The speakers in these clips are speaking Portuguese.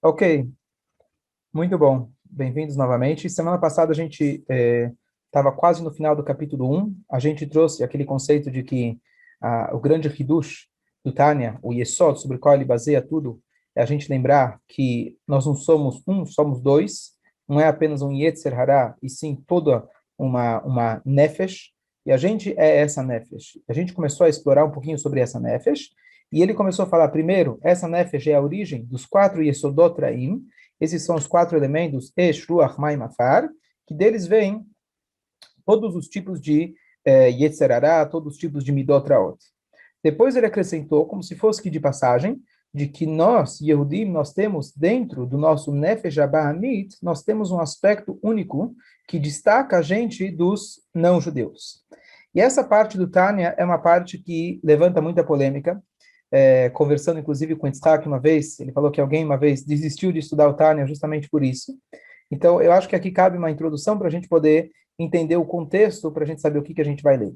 Ok, muito bom. Bem-vindos novamente. Semana passada a gente estava quase no final do capítulo um. A gente trouxe aquele conceito de que o grande Hidush do Tânia, o Yesod, sobre o qual ele baseia tudo, é a gente lembrar que nós não somos um, somos dois. Não é apenas um Yetzer Hará, e sim toda uma Nefesh. E a gente é essa Nefesh. A gente começou a explorar um pouquinho sobre essa Nefesh, e ele começou a falar primeiro, essa Nefesh é a origem dos quatro Yesodot Raim. Esses são os quatro elementos, Esh, Ruach, Maim, Afar, que deles vêm todos os tipos de Yetzer Hará, todos os tipos de Midot Raot. Depois ele acrescentou, como se fosse que de passagem, de que nós, Yehudim, nós temos dentro do nosso Nefesh Abahamit, nós temos um aspecto único que destaca a gente dos não-judeus. E essa parte do Tânia é uma parte que levanta muita polêmica. Conversando inclusive com o Yitzhak uma vez, ele falou que alguém uma vez desistiu de estudar o Tânia justamente por isso. Então, eu acho que aqui cabe uma introdução para a gente poder entender o contexto, para a gente saber o que que a gente vai ler.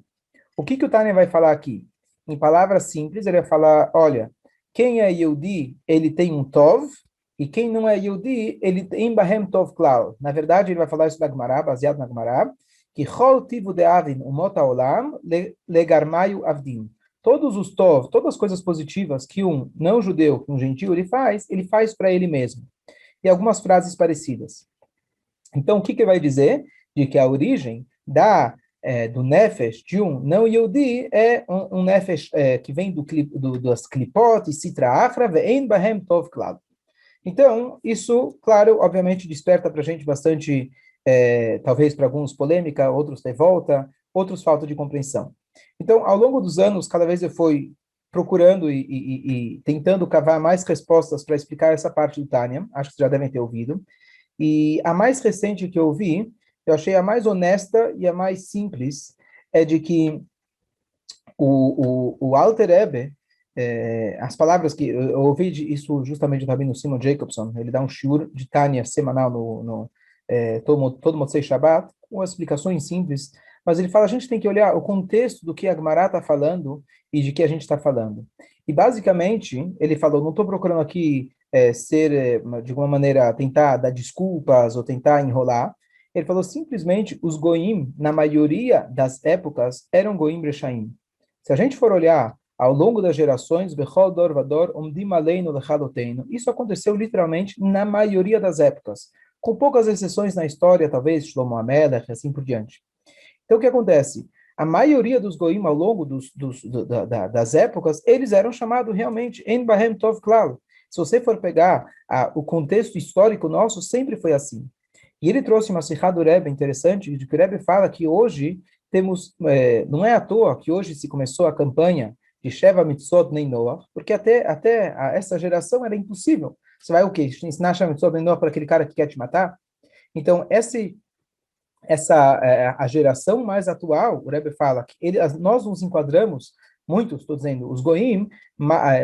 O que que o Tânia vai falar aqui? Em palavras simples, ele vai falar, olha, quem é Yehudi, ele tem um Tov, e quem não é Yehudi, ele tem Bahem Tov Klal. Na verdade, ele vai falar isso da Gemara, baseado na Gemara, que Chol Tivu de Avin Umot Haolam Legarmayu Avdim. Todos os Tov, todas as coisas positivas que um não-judeu, um gentil, ele faz para ele mesmo. E algumas frases parecidas. Então, o que que vai dizer? De que a origem do Nefesh, de um não Yehudi, é um Nefesh que vem das Klipot e Sitra Achra, ve'en bahem tov klal. Então, isso, claro, obviamente desperta para a gente bastante, talvez para alguns polêmica, outros revolta, outros falta de compreensão. Então, ao longo dos anos, cada vez eu fui procurando e tentando cavar mais respostas para explicar essa parte do Tânia, acho que vocês já devem ter ouvido. E a mais recente que eu vi, eu achei a mais honesta e a mais simples, é de que o Alter Rebbe, as palavras que eu ouvi isso justamente do Rabino Simon Jacobson, ele dá um shiur de Tânia semanal todo Motzei Shabbat, com explicações simples, mas ele fala, a gente tem que olhar o contexto do que a Gemara está falando e de que a gente está falando. E basicamente, ele falou, não estou procurando aqui de alguma maneira, tentar dar desculpas ou tentar enrolar. Ele falou simplesmente, os goim, na maioria das épocas, eram goim rechaim. Se a gente for olhar ao longo das gerações, Bechol Dor Vador, Omdim Aleinu Lechaloteinu, isso aconteceu literalmente na maioria das épocas, com poucas exceções na história, talvez Shlomo HaMelech e assim por diante. Então, o que acontece? A maioria dos goim ao longo das épocas, eles eram chamados realmente En Bahem Tov Klal. Se você for pegar o contexto histórico nosso, sempre foi assim. E ele trouxe uma Sihá do Rebbe interessante, de que o Rebbe fala que hoje temos, não é à toa que hoje se começou a campanha de Sheva Mitzvot Nem Noach, porque até essa geração era impossível. Você vai o quê? Ensinar Sheva Mitzvot Nem Noach para aquele cara que quer te matar? Então, a geração mais atual, o Rebbe fala que nós nos enquadramos, muitos, estou dizendo, os goim,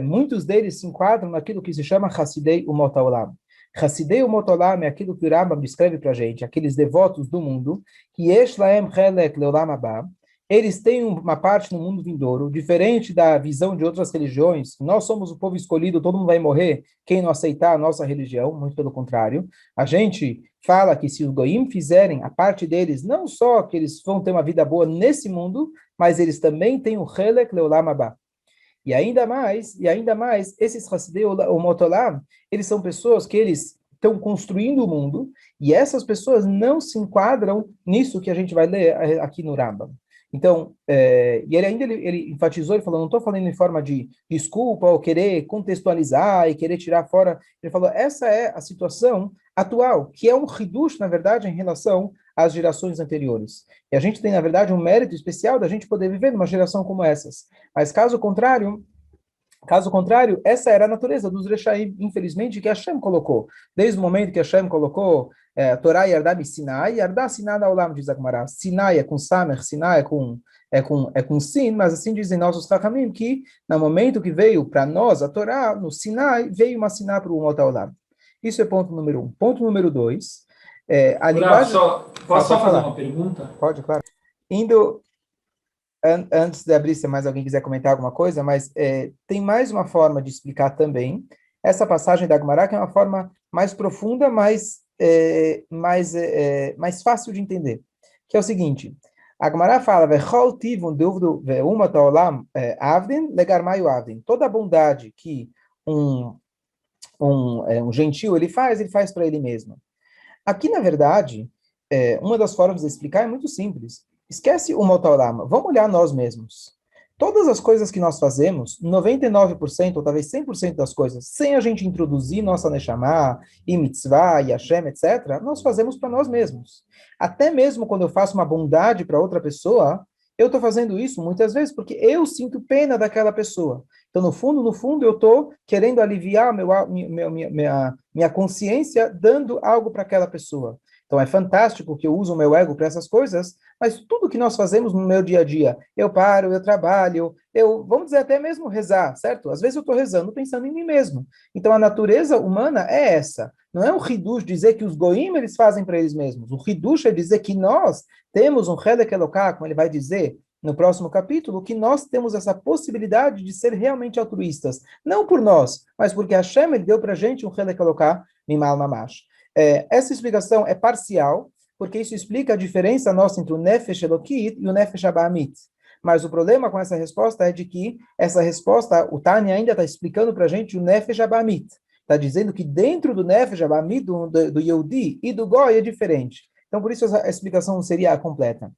muitos deles se enquadram naquilo que se chama Hassidei Umot Haolam. Hassidei Umot Haolam é aquilo que o Rambam descreve para a gente, aqueles devotos do mundo, que Yesh Laem Chelek Leolam Haba, eles têm uma parte no mundo vindouro, diferente da visão de outras religiões. Nós somos o povo escolhido, todo mundo vai morrer, quem não aceitar a nossa religião, muito pelo contrário. A gente fala que se os goim fizerem a parte deles, não só que eles vão ter uma vida boa nesse mundo, mas eles também têm o Helek Leolam Haba. E ainda mais, esses Hassidei Umot Olam, eles são pessoas que eles estão construindo o mundo, e essas pessoas não se enquadram nisso que a gente vai ler aqui no Rambam. Então, e ele enfatizou, ele falou, não estou falando em forma de desculpa ou querer contextualizar e querer tirar fora. Ele falou, essa é a situação atual, que é um hidush, na verdade, em relação às gerações anteriores. E a gente tem, na verdade, um mérito especial da gente poder viver numa geração como essas. Mas caso contrário, essa era a natureza dos Rechaim, infelizmente, que Hashem colocou. Desde o momento que Hashem colocou a Torá Yardá Sinai, Yardá Sinai da Olam, diz a Gemara. Sinai é com Samer, Sinai é com Sin, mas assim dizem nossos Chachamim, que no momento que veio para nós a Torá, no Sinai, veio uma Sinai para o Umot Olam. Isso é ponto número um. Ponto número dois, a Rav, linguagem... posso Pode só fazer falar. uma pergunta? Pode, claro. Indo antes de abrir, se mais alguém quiser comentar alguma coisa, mas tem mais uma forma de explicar também. essa passagem da Gemara, que é uma forma mais profunda, mais fácil de entender, que é o seguinte, a Gemara fala, "Vechol tivun duvdu ve'umat haolam avdin legar mayu avdin." Toda a bondade que um, um gentil ele faz para ele mesmo. Aqui, na verdade, uma das formas de explicar é muito simples. Esquece o Motaolama, vamos olhar nós mesmos. Todas as coisas que nós fazemos, 99% ou talvez 100% das coisas, sem a gente introduzir nossa Neshama, e Mitzvah, e Hashem, etc., nós fazemos para nós mesmos. Até mesmo quando eu faço uma bondade para outra pessoa, eu estou fazendo isso muitas vezes porque eu sinto pena daquela pessoa. Então, no fundo, eu estou querendo aliviar minha consciência dando algo para aquela pessoa. Então, é fantástico que eu uso o meu ego para essas coisas, mas tudo que nós fazemos no meu dia a dia, eu paro, eu trabalho, vamos dizer, até mesmo rezar, certo? Às vezes eu estou rezando pensando em mim mesmo. Então, a natureza humana é essa. Não é um hidush dizer que os goim eles fazem para eles mesmos. O hidush é dizer que nós temos um Helek Eloká, como ele vai dizer no próximo capítulo, que nós temos essa possibilidade de ser realmente altruístas. Não por nós, mas porque Hashem ele deu para a gente um Helek Eloká Mimal Mamash. Essa explicação é parcial, porque isso explica a diferença nossa entre o Nefesh Elokit e o Nefesh Abaamit. Mas o problema com essa resposta é de que essa resposta, o Tânia ainda está explicando para a gente o Nefesh Abaamit. Está dizendo que dentro do Nefesh Abaamit, do Yehudi e do Goi é diferente. Então, por isso, essa explicação não seria a completa.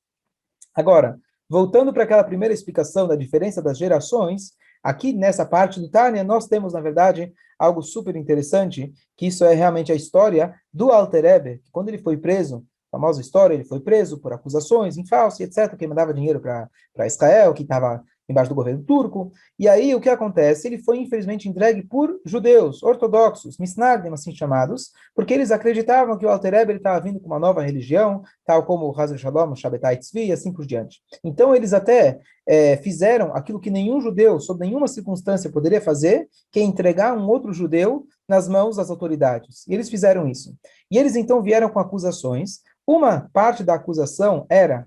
Agora, voltando para aquela primeira explicação da diferença das gerações, aqui nessa parte do Tânia, nós temos, na verdade, algo super interessante, que isso é realmente a história do Alter Rebbe, que quando ele foi preso, a famosa história, ele foi preso por acusações em falso, etc., que ele mandava dinheiro para Israel, que estava embaixo do governo turco, e aí o que acontece? Ele foi infelizmente entregue por judeus, ortodoxos, misnagdim, assim chamados, porque eles acreditavam que o Alter Rebbe estava vindo com uma nova religião, tal como o Hazel Shalom, o Shabbatai Tzvi, e assim por diante. Então eles até fizeram aquilo que nenhum judeu, sob nenhuma circunstância, poderia fazer, que é entregar um outro judeu nas mãos das autoridades. E eles fizeram isso. E eles então vieram com acusações. Uma parte da acusação era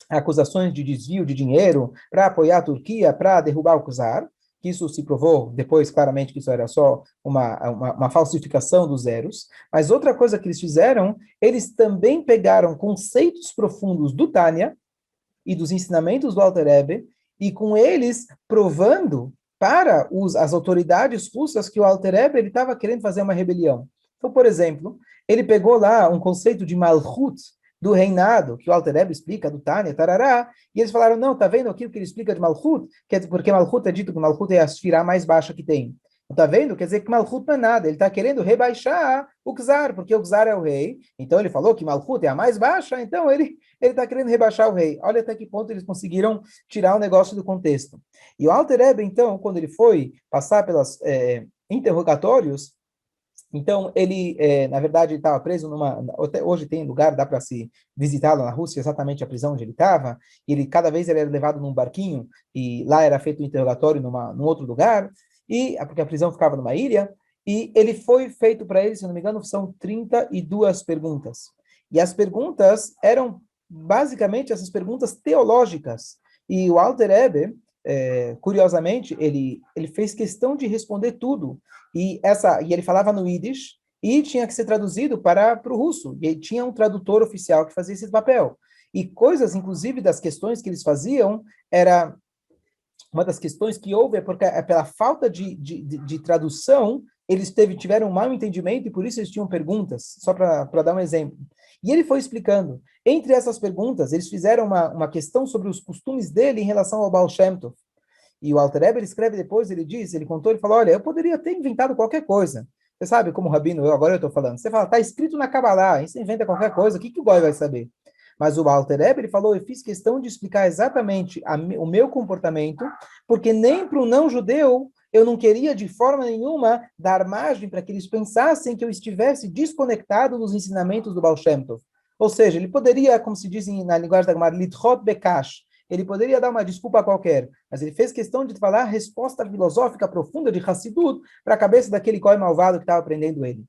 acusações de desvio de dinheiro para apoiar a Turquia, para derrubar o czar, que isso se provou depois claramente que isso era só uma falsificação dos zeros. Mas outra coisa que eles fizeram, eles também pegaram conceitos profundos do Tânia e dos ensinamentos do Alter Rebbe, e com eles provando para as autoridades russas que o Alter Rebbe estava querendo fazer uma rebelião. Então, por exemplo, ele pegou lá um conceito de Malchut, do reinado, que o Alter Rebbe explica, do Tânia, tarará, e eles falaram, não, tá vendo aquilo que ele explica de Malchut? Porque Malchut é dito que Malchut é a esfirá mais baixa que tem. Tá vendo? Quer dizer que Malchut não é nada, ele está querendo rebaixar o Czar, porque o Czar é o rei, então ele falou que Malchut é a mais baixa, então ele está querendo rebaixar o rei. Olha até que ponto eles conseguiram tirar o negócio do contexto. E o Alter Rebbe, então, quando ele foi passar pelos interrogatórios, então, ele, na verdade, estava preso hoje tem lugar, dá para se visitá-lo na Rússia, exatamente a prisão onde ele estava. Cada vez ele era levado num barquinho, e lá era feito o interrogatório num outro lugar, porque a prisão ficava numa ilha, e ele foi feito para ele, se não me engano, são 32 perguntas. E as perguntas eram, basicamente, essas perguntas teológicas. E o Alter Rebbe, curiosamente, ele fez questão de responder tudo. E ele falava no Yiddish e tinha que ser traduzido para o russo. E tinha um tradutor oficial que fazia esse papel. E coisas, inclusive, das questões que eles faziam, era uma das questões que houve porque pela falta de tradução, eles tiveram um mau entendimento e por isso eles tinham perguntas, só para dar um exemplo. E ele foi explicando. Entre essas perguntas, eles fizeram uma questão sobre os costumes dele em relação ao Baal Shem Tov. E o Alter Rebbe, ele escreve depois, ele contou, ele falou, olha, eu poderia ter inventado qualquer coisa. Você sabe, como o Rabino, agora eu estou falando, você fala, está escrito na Kabbalah, aí você inventa qualquer coisa, o que o Goy vai saber? Mas o Alter Rebbe, ele falou, eu fiz questão de explicar exatamente o meu comportamento, porque nem para o não-judeu eu não queria de forma nenhuma dar margem para que eles pensassem que eu estivesse desconectado dos ensinamentos do Baal Shem Tov. Ou seja, ele poderia, como se diz na linguagem da Gemara, litchot bekash, ele poderia dar uma desculpa qualquer, mas ele fez questão de falar a resposta filosófica profunda de Hassidut para a cabeça daquele coi malvado que estava aprendendo ele.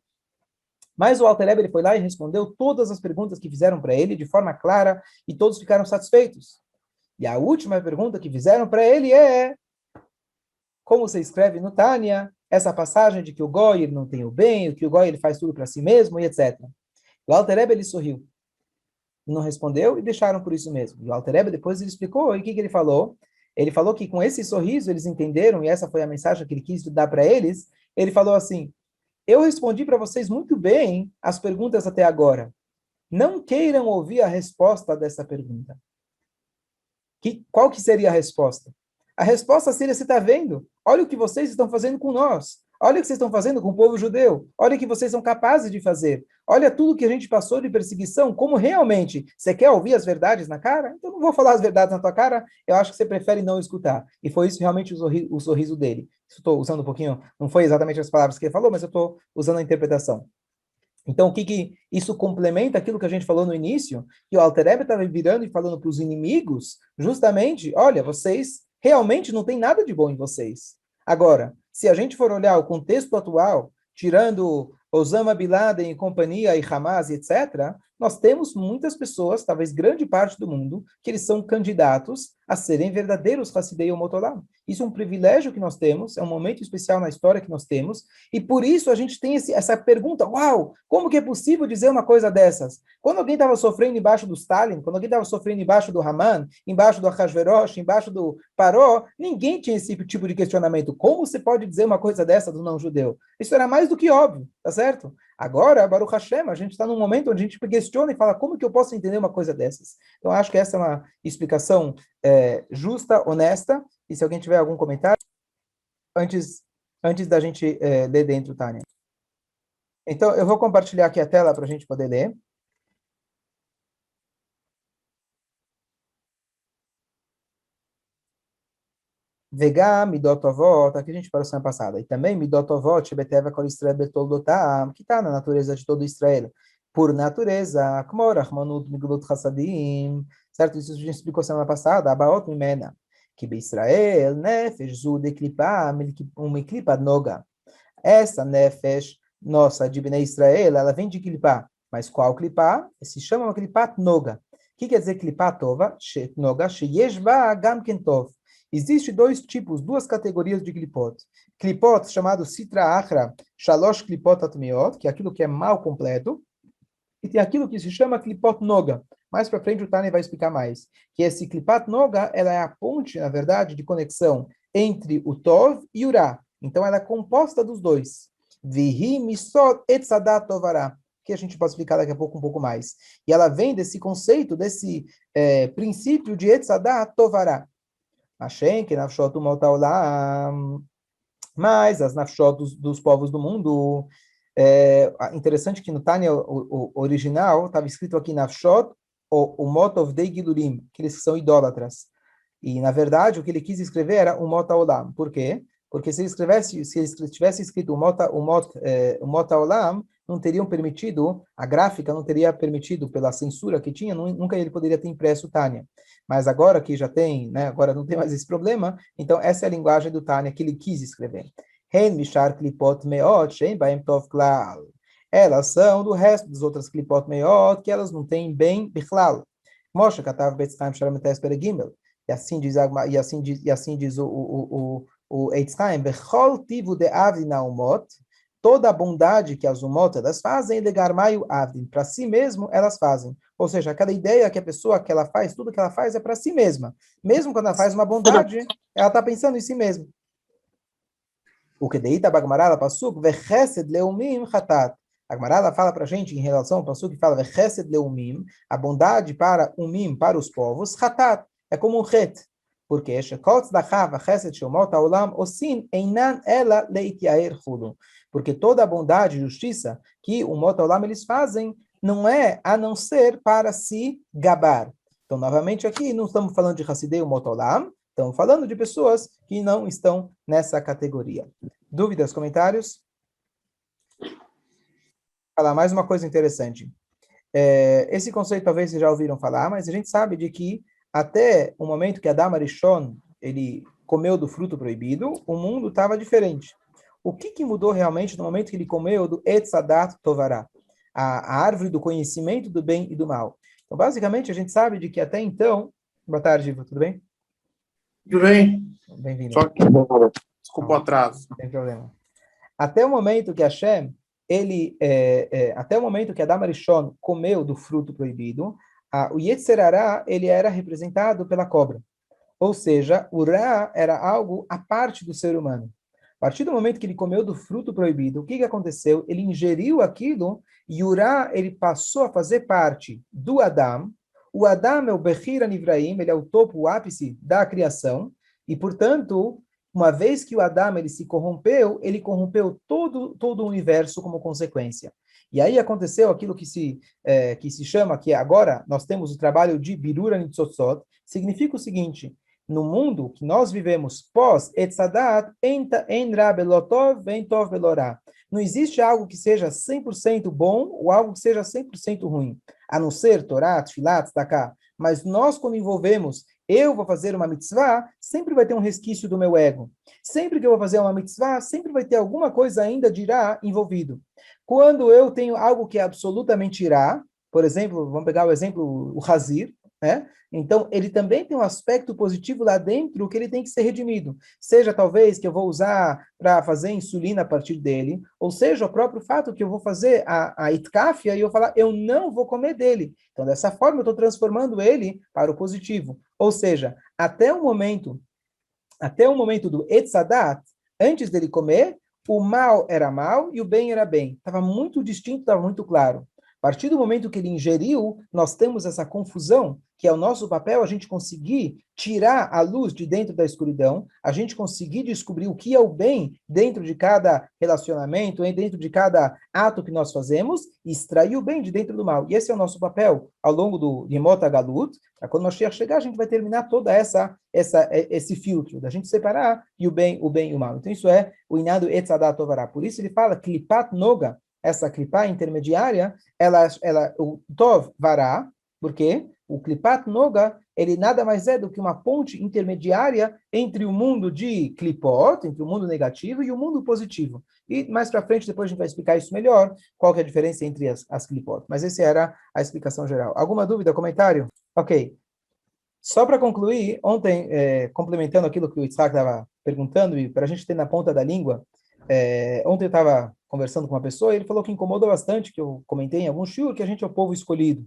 Mas o Alter Rebbe, ele foi lá e respondeu todas as perguntas que fizeram para ele de forma clara e todos ficaram satisfeitos. E a última pergunta que fizeram para ele é: como você escreve no Tânia, essa passagem de que o Goi ele não tem o bem, que o Goi ele faz tudo para si mesmo e etc. O Alter Rebbe, ele sorriu, não respondeu e deixaram por isso mesmo. E o Alter Rebbe depois ele explicou, e o que ele falou? Ele falou que com esse sorriso eles entenderam, e essa foi a mensagem que ele quis dar para eles. Ele falou assim: eu respondi para vocês muito bem as perguntas até agora. Não queiram ouvir a resposta dessa pergunta. Qual que seria a resposta? A resposta seria, você está vendo? Olha o que vocês estão fazendo com nós. Olha o que vocês estão fazendo com o povo judeu. Olha o que vocês são capazes de fazer. Olha tudo que a gente passou de perseguição, como realmente você quer ouvir as verdades na cara? Então não vou falar as verdades na tua cara, eu acho que você prefere não escutar. E foi isso realmente o sorriso dele. Estou usando um pouquinho, não foi exatamente as palavras que ele falou, mas eu estou usando a interpretação. Então, o que isso complementa aquilo que a gente falou no início, que o Alter Rebbe estava virando e falando para os inimigos, justamente, olha, vocês realmente não tem nada de bom em vocês. Agora, se a gente for olhar o contexto atual, tirando Osama Bin Laden e companhia, e Hamas, e etc., nós temos muitas pessoas, talvez grande parte do mundo, que eles são candidatos a serem verdadeiros Hassidei Omotolam. Isso é um privilégio que nós temos, é um momento especial na história que nós temos, e por isso a gente tem essa pergunta, uau, como que é possível dizer uma coisa dessas? Quando alguém estava sofrendo embaixo do Stalin, quando alguém estava sofrendo embaixo do Haman, embaixo do Ahasverosh, embaixo do Paró, ninguém tinha esse tipo de questionamento. Como você pode dizer uma coisa dessa do não-judeu? Isso era mais do que óbvio, tá certo? Agora, Baruch Hashem, a gente está num momento onde a gente questiona e fala, como que eu posso entender uma coisa dessas? Então, acho que essa é uma explicação justa, honesta, e se alguém tiver algum comentário, antes da gente ler dentro, Tânia. Então, eu vou compartilhar aqui a tela para a gente poder ler. Vegam midot avot, aqui a gente parou semana passada. E também midot avot, shebeteva kol Israel betoldotam, que está na natureza de todo Israel. Por natureza, kmo rachmanut miglut chassadim, certo? Isso a gente explicou semana passada, abaot mimena. Que Israel, nefesh zu de klipa, klipa noga. Essa nefesh nossa de Bnei Israel, ela vem de klipa. Mas qual klipa? Se chama uma klipa noga. O que quer dizer klipa tova? Noga, sheyesh ba gam kentov. Existem dois tipos, duas categorias de klipot. Klipot chamado Sitra Achra, Shalosh Klipot Atmiot, que é aquilo que é mal completo, e tem aquilo que se chama Klipot Noga. Mais para frente o Tani vai explicar mais. Que esse Klipat Noga, ela é a ponte, na verdade, de conexão entre o Tov e o Ra. Então ela é composta dos dois. Vihi Misod Etzadat Tovara, que a gente pode explicar daqui a pouco um pouco mais. E ela vem desse conceito, desse princípio de Etzadat Tovara. Hashem, que nafshot umotaolam, mas as nafshot dos povos do mundo. Interessante que no Tânia, o original, estava escrito aqui nafshot, o motov de gilurim, aqueles que são idólatras. E, na verdade, o que ele quis escrever era o motaolam. Por quê? Porque se ele tivesse escrito o motaolam, não teriam permitido, a gráfica não teria permitido, pela censura que tinha, nunca ele poderia ter impresso o Tânia. Mas agora que já tem, né, agora não tem mais esse problema, então essa é a linguagem do Tânia que ele quis escrever. Elas são do resto das outras klipot meot, que elas não têm bem bichlal. Moshe katav betzchaim sharametes peregimel. E assim diz o Eitz Chaim, bechol tivu de avdi naumot, toda a bondade que as umot elas fazem, legarmaio avdim, para si mesmo elas fazem. Ou seja, cada ideia que a pessoa que ela faz, tudo que ela faz é para si mesma. Mesmo quando ela faz uma bondade, ela está pensando em si mesma. O que deita bagmarala pasuk vechesed leumim chatat. A Gemara fala para a gente em relação ao pasuk que fala vechesed leumim, a bondade para umim, para os povos, chatat, é como um chet. Porque shekotz dachava chesed shomot haolam osin einan ela leitiaer chudu. Porque toda a bondade e justiça que o mot haolam eles fazem não é a não ser para se gabar. Então, novamente aqui, não estamos falando de Hassidei mot haolam, estamos falando de pessoas que não estão nessa categoria. Dúvidas, comentários? Falar mais uma coisa interessante. Esse conceito talvez vocês já ouviram falar, mas a gente sabe de que até o momento que Adam Arishon ele comeu do fruto proibido, o mundo estava diferente. O que mudou realmente no momento que ele comeu do Etz Hadat Tovará, a árvore do conhecimento do bem e do mal? Então, basicamente, a gente sabe de que até então... Boa tarde, Ivo, tudo bem? Tudo bem? Bem-vindo. Só que, desculpa o atraso. Não tem problema. até o momento que Hashem, até o momento que Adam Arishon comeu do fruto proibido, o Yetzer Hara, ele era representado pela cobra. Ou seja, o Ra era algo à parte do ser humano. A partir do momento que ele comeu do fruto proibido, o que aconteceu? Ele ingeriu aquilo e o Ra, ele passou a fazer parte do Adam. O Adam é o Bechir Anivraim, ele é o topo, o ápice da criação. E, portanto, uma vez que o Adam ele se corrompeu, ele corrompeu todo o universo como consequência. E aí aconteceu aquilo que se chama, que agora nós temos o trabalho de Birura Nitzotzot, significa o seguinte: no mundo que nós vivemos pós Etzadat, en ra belotov, en tov belorá. Não existe algo que seja 100% bom ou algo que seja 100% ruim, a não ser Torá, Tfilat, Tzedakah. Mas nós, quando envolvemos, eu vou fazer uma mitzvah, sempre vai ter um resquício do meu ego. Sempre que eu vou fazer uma mitzvah, sempre vai ter alguma coisa ainda de irá envolvido. Quando eu tenho algo que é absolutamente irá, por exemplo, vamos pegar o exemplo, o Hazir, né? Então, ele também tem um aspecto positivo lá dentro que ele tem que ser redimido. Seja, talvez, que eu vou usar para fazer insulina a partir dele, ou seja, o próprio fato que eu vou fazer a itkafia e eu falar, eu não vou comer dele. Então, dessa forma, eu estou transformando ele para o positivo. Ou seja, até o momento do etzadat, antes dele comer, o mal era mal e o bem era bem. Estava muito distinto, estava muito claro. A partir do momento que ele ingeriu, nós temos essa confusão, que é o nosso papel, a gente conseguir tirar a luz de dentro da escuridão, a gente conseguir descobrir o que é o bem dentro de cada relacionamento, dentro de cada ato que nós fazemos, e extrair o bem de dentro do mal. E esse é o nosso papel ao longo do Yemot HaGalut. Quando nós chegar, a gente vai terminar toda esse filtro, da gente separar o bem e o mal. Então isso é o Inado Etzadat Tovará. Por isso ele fala, Klipat Noga, essa clipá intermediária, o Tov vará, porque o Klipat Noga, ele nada mais é do que uma ponte intermediária entre o mundo de Klipot, entre o mundo negativo e o mundo positivo. E mais para frente, depois a gente vai explicar isso melhor, qual que é a diferença entre as Klipot. Mas essa era a explicação geral. Alguma dúvida, comentário? Ok. Só para concluir, ontem, complementando aquilo que o Yitzhak estava perguntando, e para a gente ter na ponta da língua, ontem eu estava conversando com uma pessoa e ele falou que incomoda bastante, que eu comentei em algum shiur, que a gente é o povo escolhido.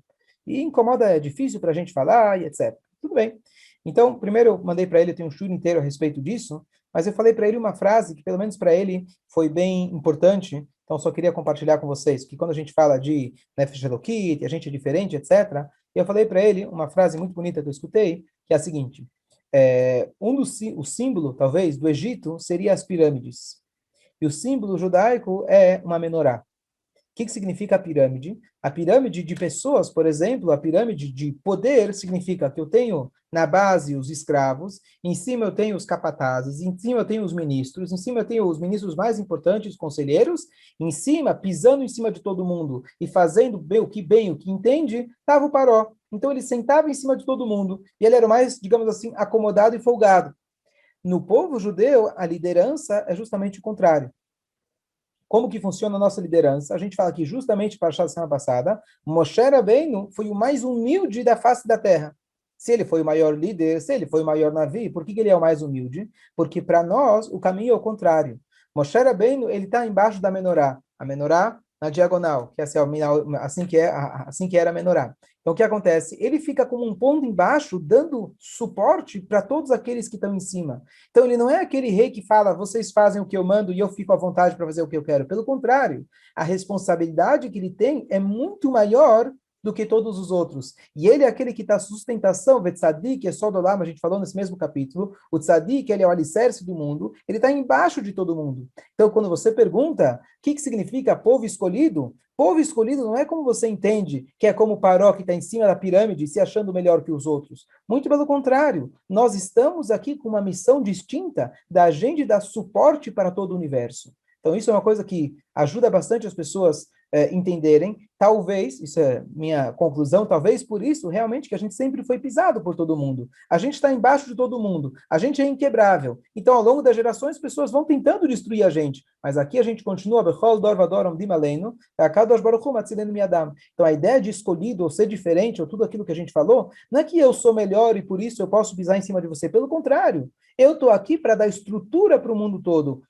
E incomoda, é difícil para a gente falar e etc. Tudo bem. Então, primeiro eu mandei para ele, eu tenho um shiur inteiro a respeito disso, mas eu falei para ele uma frase que, pelo menos para ele, foi bem importante, então só queria compartilhar com vocês, que quando a gente fala de Nefesh Elokit, a gente é diferente, etc., eu falei para ele uma frase muito bonita que eu escutei, que é a seguinte: o símbolo, talvez, do Egito seria as pirâmides. E o símbolo judaico é uma menorá. O que significa a pirâmide? A pirâmide de pessoas, por exemplo, a pirâmide de poder significa que eu tenho na base os escravos, em cima eu tenho os capatazes, em cima eu tenho os ministros, em cima eu tenho os ministros mais importantes, os conselheiros, em cima, pisando em cima de todo mundo e fazendo bem, o que entende, estava o Paró. Então ele sentava em cima de todo mundo e ele era o mais, digamos assim, acomodado e folgado. No povo judeu, a liderança é justamente o contrário. Como que funciona a nossa liderança? A gente fala que justamente para a semana passada, Moshe Rabbeinu foi o mais humilde da face da terra. Se ele foi o maior líder, se ele foi o maior Navi, por que ele é o mais humilde? Porque para nós o caminho é o contrário. Moshe Rabbeinu, ele está embaixo da menorá. A menorá na diagonal, que é assim que era a menorá. Então, o que acontece? Ele fica como um ponto embaixo, dando suporte para todos aqueles que estão em cima. Então, ele não é aquele rei que fala, vocês fazem o que eu mando e eu fico à vontade para fazer o que eu quero. Pelo contrário, a responsabilidade que ele tem é muito maior do que todos os outros. E ele é aquele que dá sustentação, o tzadik, é só do lama, a gente falou nesse mesmo capítulo, o tzadik, ele é o alicerce do mundo, ele está embaixo de todo mundo. Então, quando você pergunta o que significa povo escolhido não é como você entende, que é como o Paró que está em cima da pirâmide se achando melhor que os outros. Muito pelo contrário, nós estamos aqui com uma missão distinta da gente dar suporte para todo o universo. Então, isso é uma coisa que ajuda bastante as pessoas entenderem. Talvez, isso é minha conclusão, talvez por isso realmente que a gente sempre foi pisado por todo mundo. A gente está embaixo de todo mundo. A gente é inquebrável. Então, ao longo das gerações, as pessoas vão tentando destruir a gente. Mas aqui a gente continua. Então, a ideia de escolhido ou ser diferente, ou tudo aquilo que a gente falou, não é que eu sou melhor e por isso eu posso pisar em cima de você. Pelo contrário, eu estou aqui para dar estrutura para o mundo todo.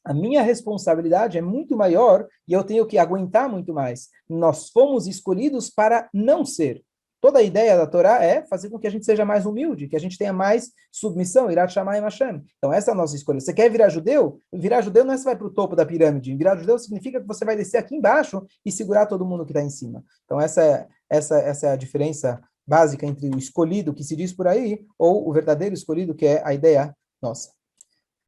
A minha responsabilidade é muito maior e eu tenho que aguentar muito mais. Nós fomos escolhidos para não ser. Toda a ideia da Torá é fazer com que a gente seja mais humilde, que a gente tenha mais submissão, irá chamar em Hashem. Então, essa é a nossa escolha. Você quer virar judeu? Virar judeu não é que você vai para o topo da pirâmide. Virar judeu significa que você vai descer aqui embaixo e segurar todo mundo que está em cima. Então, essa é a diferença básica entre o escolhido, que se diz por aí, ou o verdadeiro escolhido, que é a ideia nossa.